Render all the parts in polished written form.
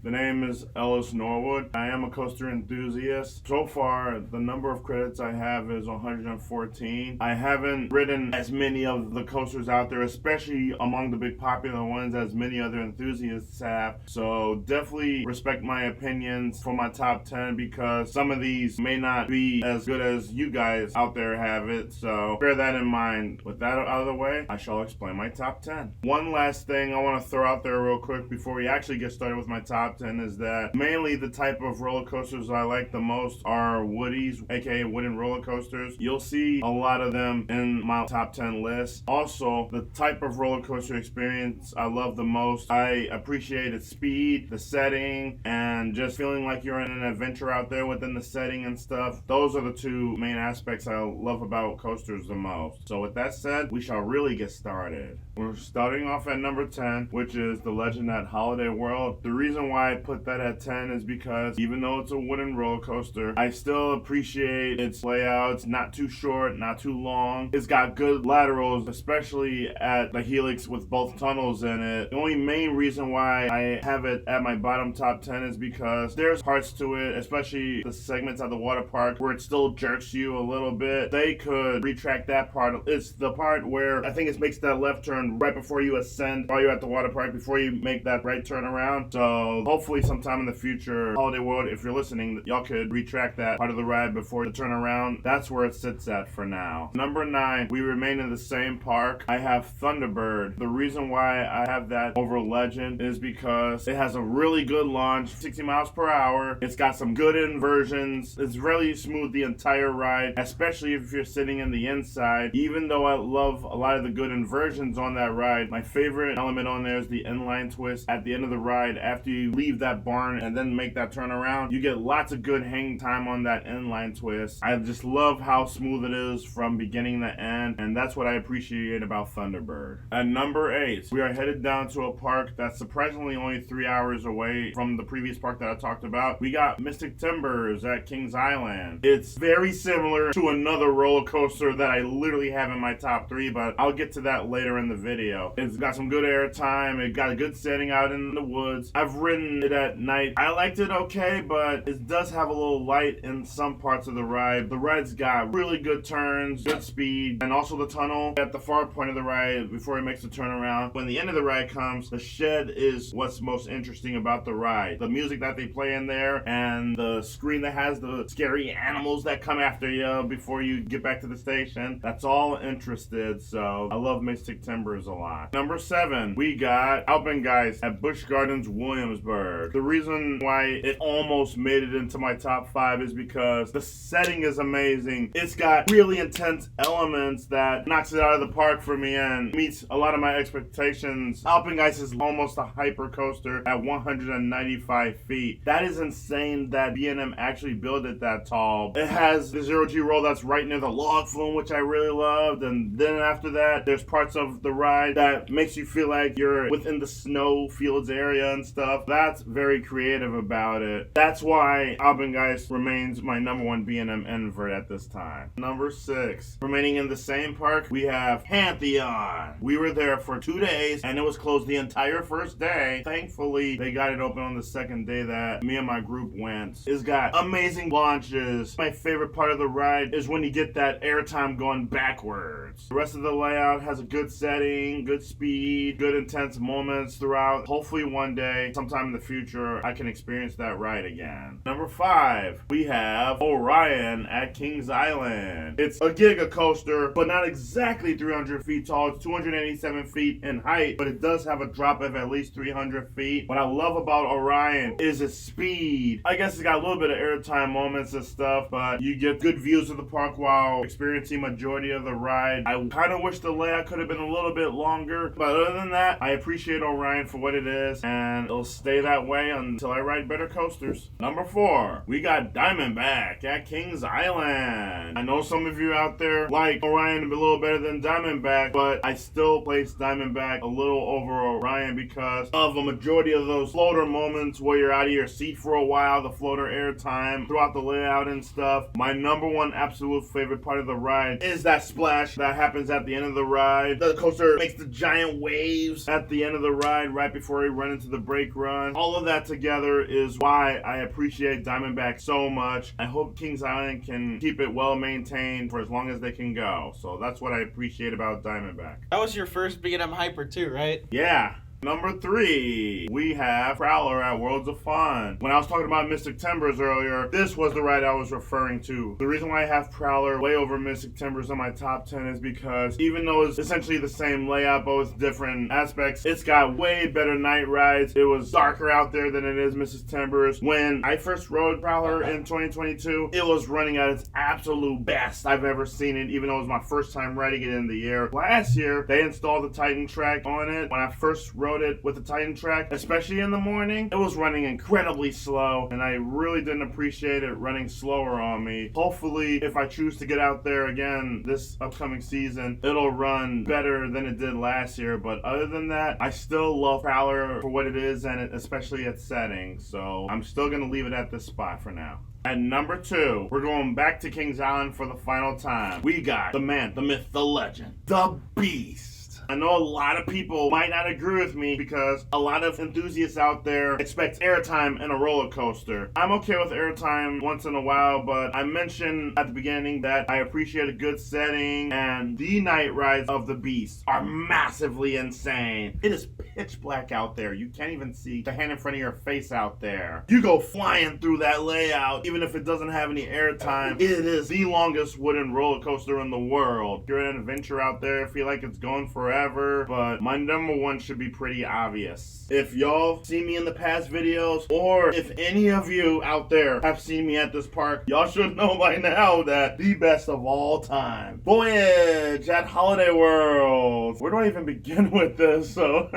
The name is Ellis Norwood. I am a coaster enthusiast. So far, the number of credits I have is 114. I haven't ridden as many of the coasters out there, especially among the big popular ones, as many other enthusiasts have. So definitely respect my opinions for my top 10 because some of these may not be as good as you guys out there have it. So bear that in mind. With that out of the way, I shall explain my top 10. One last thing I want to throw out there real quick before we actually get started with my top 10 is that mainly the type of roller coasters I like the most are woodies, aka wooden roller coasters. You'll see a lot of them in my top 10 list. Also, the type of roller coaster experience I love the most, I appreciate its speed, the setting, and just feeling like you're in an adventure out there within the setting and stuff. Those are the two main aspects I love about coasters the most. So with that said, we shall really get started. We're starting off at number 10, which is the Legend at Holiday World. The reason why I put that at 10 is because even though it's a wooden roller coaster, I still appreciate its layout. It's not too short, not too long. It's got good laterals, especially at the helix with both tunnels in it. The only main reason why I have it at my bottom top 10 is because there's parts to it, especially the segments at the water park where it still jerks you a little bit. They could retract that part. It's the part where I think it makes that left turn right before you ascend while you're at the water park before you make that right turn around. So hopefully sometime in the future, Holiday World, if you're listening, y'all could retract that part of the ride before the turn around. That's where it sits at for now. Number 9, we remain in the same park. I have Thunderbird. The reason why I have that over Legend is because it has a really good launch, 60 miles per hour. It's got some good inversions. It's really smooth the entire ride, especially if you're sitting in the inside. Even though I love a lot of the good inversions on that ride, my favorite element on there is the inline twist at the end of the ride. After you leave that barn and then make that turn around, you get lots of good hang time on that inline twist. I just love how smooth it is from beginning to end, and that's what I appreciate about Thunderbird. At number 8, we are headed down to a park that's surprisingly only 3 hours away from the previous park that I talked about. We got Mystic Timbers at Kings Island. It's very similar to another roller coaster that I literally have in my top 3, but I'll get to that later in the video. It's got some good air time. It got a good setting out in the woods. I've ridden it at night. I liked it okay, but it does have a little light in some parts of the ride. The ride's got really good turns, good speed, and also the tunnel at the far point of the ride before it makes the turnaround. When the end of the ride comes, the shed is what's most interesting about the ride. The music that they play in there and the screen that has the scary animals that come after you before you get back to the station. That's all interested, so I love Mystic Timbers a lot. Number 7, we got Alpengeist at Busch Gardens, Williamsburg. The reason why it almost made it into my top 5 is because the setting is amazing. It's got really intense elements that knocks it out of the park for me and meets a lot of my expectations. Alpengeist is almost a hyper coaster at 195 feet. That is insane that B&M actually built it that tall. It has the zero-G roll that's right near the log flume, which I really loved, and then after that, there's parts of the ride that makes you feel like you're within the snow fields area and stuff. That's very creative about it. That's why Alpengeist remains my number 1 B&M invert at this time. Number 6, remaining in the same park, we have Pantheon. We were there for 2 days and it was closed the entire first day. Thankfully, they got it open on the second day that me and my group went. It's got amazing launches. My favorite part of the ride is when you get that airtime going backwards. The rest of the layout has a good setting, good speed, good intense moments throughout. Hopefully one day, sometime in the future, I can experience that ride again. Number 5, we have Orion at Kings Island. It's a giga coaster, but not exactly 300 feet tall. It's 287 feet in height, but it does have a drop of at least 300 feet. What I love about Orion is its speed. I guess it's got a little bit of airtime moments and stuff, but you get good views of the park while experiencing majority of the ride. I kind of wish the layout could have been a little bit longer, but other than that, I appreciate Orion for what it is, and it'll stay that way until I ride better coasters. Number 4, we got Diamondback at Kings Island. I know some of you out there like Orion a little better than Diamondback, but I still place Diamondback a little over Orion because of a majority of those floater moments where you're out of your seat for a while, the floater air time throughout the layout and stuff. My number 1 absolute favorite part of the ride is that splash that happens at the end of the ride. The coaster makes the giant waves at the end of the ride right before we run into the brake run. coasters. All of that together is why I appreciate Diamondback so much. I hope Kings Island can keep it well maintained for as long as they can go. So that's what I appreciate about Diamondback. That was your first B&M Hyper too, right? Yeah. Number 3, we have Prowler at Worlds of Fun. When I was talking about Mystic Timbers earlier, this was the ride I was referring to. The reason why I have Prowler way over Mystic Timbers on my top 10 is because even though it's essentially the same layout, but with different aspects, it's got way better night rides. It was darker out there than it is Mystic Timbers. When I first rode Prowler in 2022, it was running at its absolute best I've ever seen it, even though it was my first time riding it in the air. Last year, they installed the Titan track on it. When I first rode it with the Titan track, especially in the morning, it was running incredibly slow, and I really didn't appreciate it running slower on me. Hopefully, if I choose to get out there again this upcoming season, it'll run better than it did last year. But other than that, I still love Prowler for what it is, and especially its setting. So I'm still gonna leave it at this spot for now. At number 2, we're going back to Kings Island for the final time. We got the man, the myth, the legend, the beast. I know a lot of people might not agree with me because a lot of enthusiasts out there expect airtime in a roller coaster. I'm okay with airtime once in a while, but I mentioned at the beginning that I appreciate a good setting, and the night rides of the Beast are massively insane. It is pitch black out there. You can't even see the hand in front of your face out there. You go flying through that layout, even if it doesn't have any airtime. It is the longest wooden roller coaster in the world. If you're at an adventure out there, I feel like it's going forever. But my number 1 should be pretty obvious. If y'all see me in the past videos, or if any of you out there have seen me at this park, y'all should know by now that the best of all time, Voyage at Holiday World. Where do I even begin with this? So,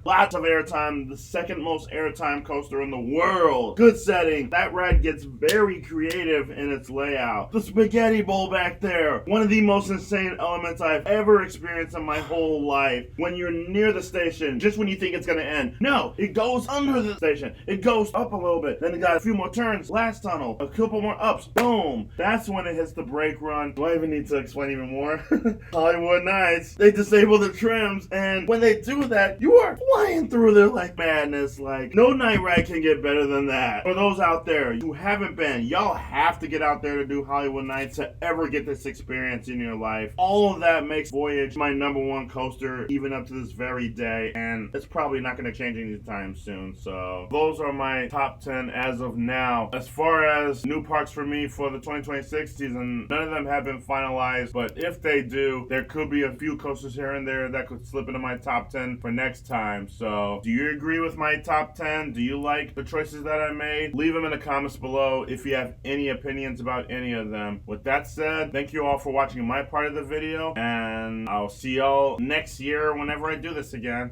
lots of airtime, the second most airtime coaster in the world. Good setting. That ride gets very creative in its layout. The spaghetti bowl back there, one of the most insane elements I've ever experienced in my whole life. When you're near the station, just when you think it's gonna end, no, it goes under the station. It goes up a little bit. Then it got a few more turns. Last tunnel, a couple more ups. Boom. That's when it hits the brake run. Do I even need to explain even more? Hollywood Nights, they disable the trims, and when they do that, you are flying through there like madness. Like, no night ride can get better than that. For those out there who haven't been, y'all have to get out there to do Hollywood Nights to ever get this experience in your life. All of that makes Voyage my number 1 coaster, even up to this very day, and it's probably not going to change anytime soon. So those are my top 10 as of now. As far as new parks for me for the 2026 season, none of them have been finalized, but if they do, there could be a few coasters here and there that could slip into my top 10 for next time. So do you agree with my top 10? Do you like the choices that I made? Leave them in the comments below if you have any opinions about any of them. With that said, thank you all for watching my part of the video, and I'll see y'all next year whenever I do this again.